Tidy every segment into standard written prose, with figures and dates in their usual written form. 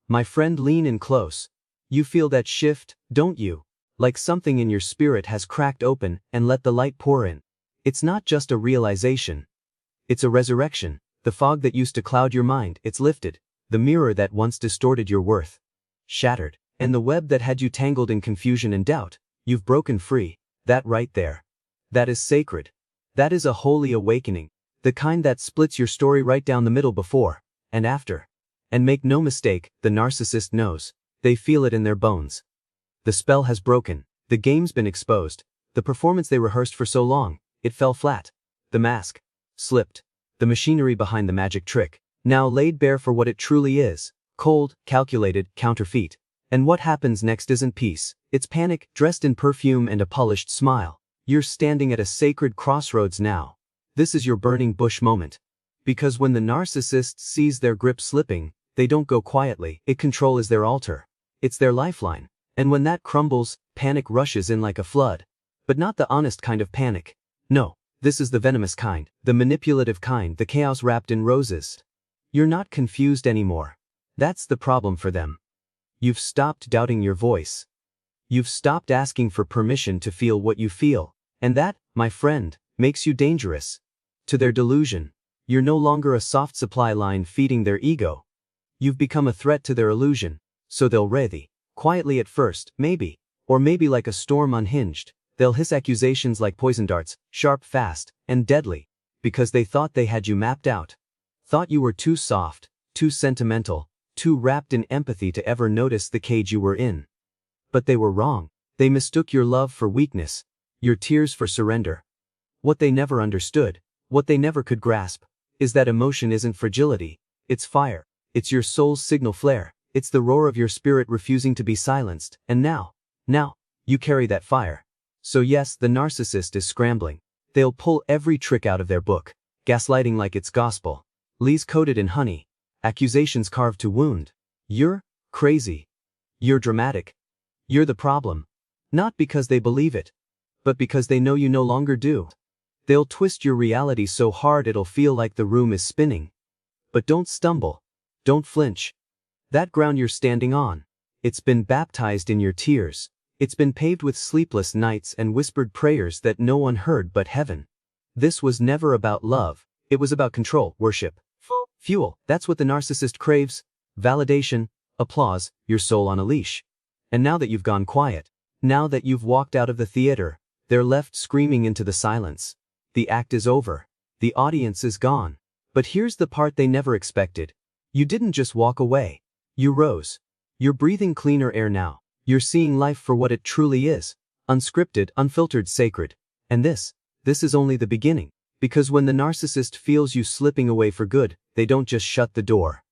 My friend, lean in close. You feel that shift, don't you? Like something in your spirit has cracked open and let the light pour in. It's not just a realization. It's a resurrection. The fog that used to cloud your mind, it's lifted. The mirror that once distorted your worth, shattered. And the web that had you tangled in confusion and doubt, you've broken free. That right there. That is sacred. That is a holy awakening. The kind that splits your story right down the middle before and after. And make no mistake, the narcissist knows. They feel it in their bones. The spell has broken. The game's been exposed. The performance they rehearsed for so long, it fell flat. The mask slipped. The machinery behind the magic trick, now laid bare for what it truly is. Cold, calculated, counterfeit. And what happens next isn't peace. It's panic, dressed in perfume and a polished smile. You're standing at a sacred crossroads now. This is your burning bush moment. Because when the narcissist sees their grip slipping, they don't go quietly. Control is their altar. It's their lifeline. And when that crumbles, panic rushes in like a flood. But not the honest kind of panic. No, this is the venomous kind, the manipulative kind, the chaos wrapped in roses. You're not confused anymore. That's the problem for them. You've stopped doubting your voice. You've stopped asking for permission to feel what you feel. And that, my friend, makes you dangerous. To their delusion. You're no longer a soft supply line feeding their ego. You've become a threat to their illusion. So they'll writhe. Quietly at first, maybe. Or maybe like a storm unhinged. They'll hiss accusations like poison darts, sharp, fast, and deadly. Because they thought they had you mapped out. Thought you were too soft, too sentimental, too wrapped in empathy to ever notice the cage you were in. But they were wrong. They mistook your love for weakness, your tears for surrender. What they never understood, what they never could grasp, is that emotion isn't fragility, it's fire. It's your soul's signal flare. It's the roar of your spirit refusing to be silenced. And now, you carry that fire. So yes, the narcissist is scrambling. They'll pull every trick out of their book. Gaslighting like it's gospel. Lies coated in honey. Accusations carved to wound. You're crazy. You're dramatic. You're the problem. Not because they believe it, but because they know you no longer do. They'll twist your reality so hard it'll feel like the room is spinning. But don't stumble. Don't flinch. That ground you're standing on, it's been baptized in your tears. It's been paved with sleepless nights and whispered prayers that no one heard but heaven. This was never about love. It was about control, worship, fuel. That's what the narcissist craves. Validation, applause, your soul on a leash. And now that you've gone quiet, now that you've walked out of the theater, they're left screaming into the silence. The act is over. The audience is gone. But here's the part they never expected. You didn't just walk away. You rose. You're breathing cleaner air now. You're seeing life for what it truly is. Unscripted, unfiltered, sacred. And this is only the beginning. Because when the narcissist feels you slipping away for good, they don't just shut the door.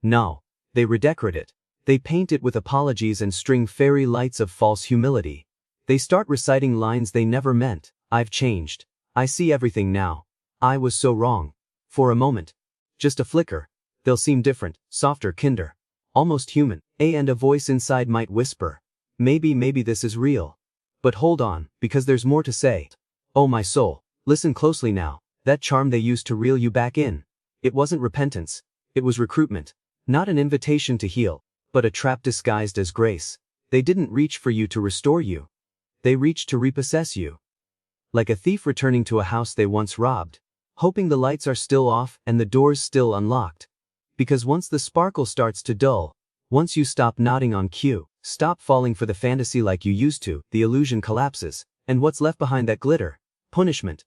No, they redecorate it. They paint it with apologies and string fairy lights of false humility. They start reciting lines they never meant. I've changed. I see everything now. I was so wrong. For a moment. Just a flicker. They'll seem different, softer, kinder. Almost human. And a voice inside might whisper, maybe this is real. But hold on, because there's more to say. Oh my soul, listen closely now. That charm they used to reel you back in. It wasn't repentance. It was recruitment. Not an invitation to heal, but a trap disguised as grace. They didn't reach for you to restore you. They reached to repossess you. Like a thief returning to a house they once robbed, hoping the lights are still off and the doors still unlocked. Because once the sparkle starts to dull, once you stop nodding on cue, stop falling for the fantasy like you used to, the illusion collapses, and what's left behind that glitter? Punishment.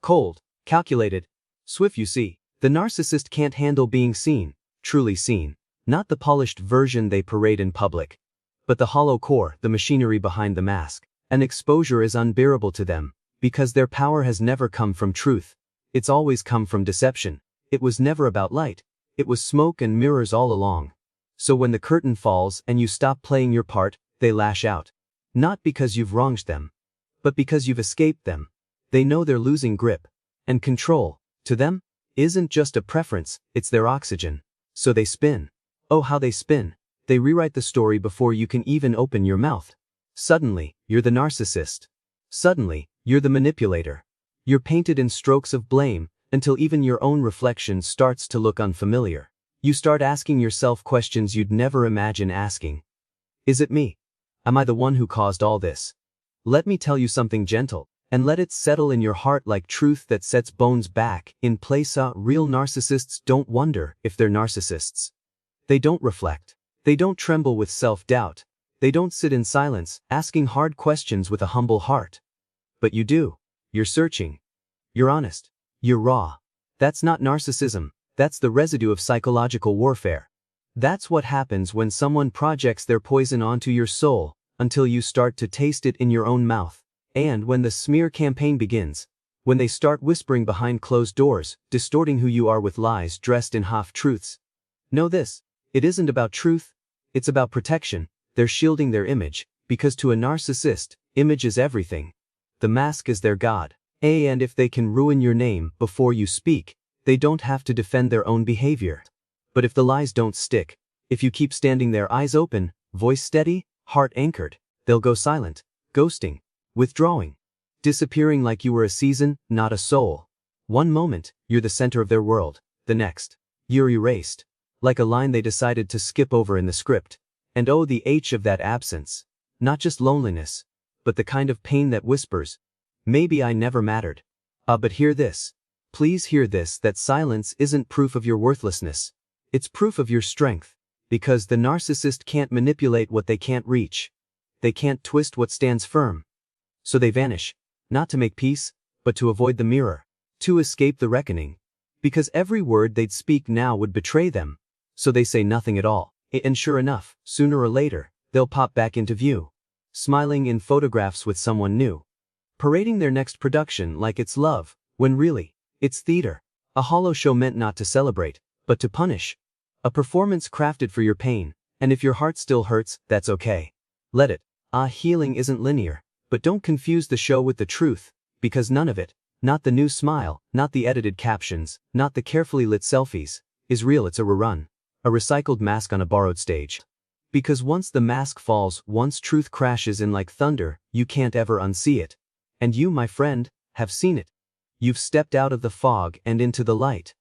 Cold, calculated, swift. You see, the narcissist can't handle being seen, truly seen. Not the polished version they parade in public, but the hollow core, the machinery behind the mask. And exposure is unbearable to them, because their power has never come from truth. It's always come from deception. It was never about light. It was smoke and mirrors all along. So when the curtain falls and you stop playing your part, they lash out. Not because you've wronged them, but because you've escaped them. They know they're losing grip. And control, to them, isn't just a preference, it's their oxygen. So they spin. Oh, how they spin. They rewrite the story before you can even open your mouth. Suddenly, you're the narcissist. Suddenly, you're the manipulator. You're painted in strokes of blame, until even your own reflection starts to look unfamiliar. You start asking yourself questions you'd never imagine asking. Is it me? Am I the one who caused all this? Let me tell you something gentle, and let it settle in your heart like truth that sets bones back in place. Real narcissists don't wonder if they're narcissists. They don't reflect. They don't tremble with self-doubt. They don't sit in silence, asking hard questions with a humble heart. But you do. You're searching. You're honest. You're raw. That's not narcissism. That's the residue of psychological warfare. That's what happens when someone projects their poison onto your soul, until you start to taste it in your own mouth. And when the smear campaign begins, when they start whispering behind closed doors, distorting who you are with lies dressed in half-truths. Know this, it isn't about truth, it's about protection. They're shielding their image, because to a narcissist, image is everything. The mask is their god. And if they can ruin your name before you speak, they don't have to defend their own behavior. But if the lies don't stick, if you keep standing there eyes open, voice steady, heart anchored, they'll go silent, ghosting, withdrawing, disappearing like you were a season, not a soul. One moment, you're the center of their world. The next, you're erased. Like a line they decided to skip over in the script. And oh, the H of that absence. Not just loneliness, but the kind of pain that whispers, maybe I never mattered. But hear this. Please hear this, that silence isn't proof of your worthlessness. It's proof of your strength. Because the narcissist can't manipulate what they can't reach. They can't twist what stands firm. So they vanish, not to make peace, but to avoid the mirror, to escape the reckoning. Because every word they'd speak now would betray them. So they say nothing at all. And sure enough, sooner or later, they'll pop back into view, smiling in photographs with someone new, parading their next production like it's love, when really, it's theater, a hollow show meant not to celebrate, but to punish, a performance crafted for your pain. And if your heart still hurts, that's okay. Let it. Healing isn't linear, but don't confuse the show with the truth, because none of it, not the new smile, not the edited captions, not the carefully lit selfies, is real. It's a rerun. A recycled mask on a borrowed stage. Because once the mask falls, once truth crashes in like thunder, you can't ever unsee it. And you, my friend, have seen it. You've stepped out of the fog and into the light.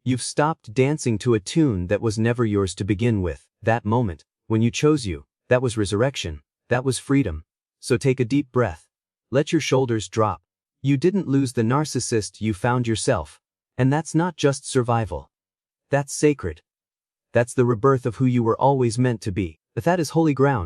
You've stopped dancing to a tune that was never yours to begin with. That moment, when you chose you, that was resurrection. That was freedom. So take a deep breath. Let your shoulders drop. You didn't lose the narcissist, you found yourself. And that's not just survival. That's sacred. That's the rebirth of who you were always meant to be. That is holy ground.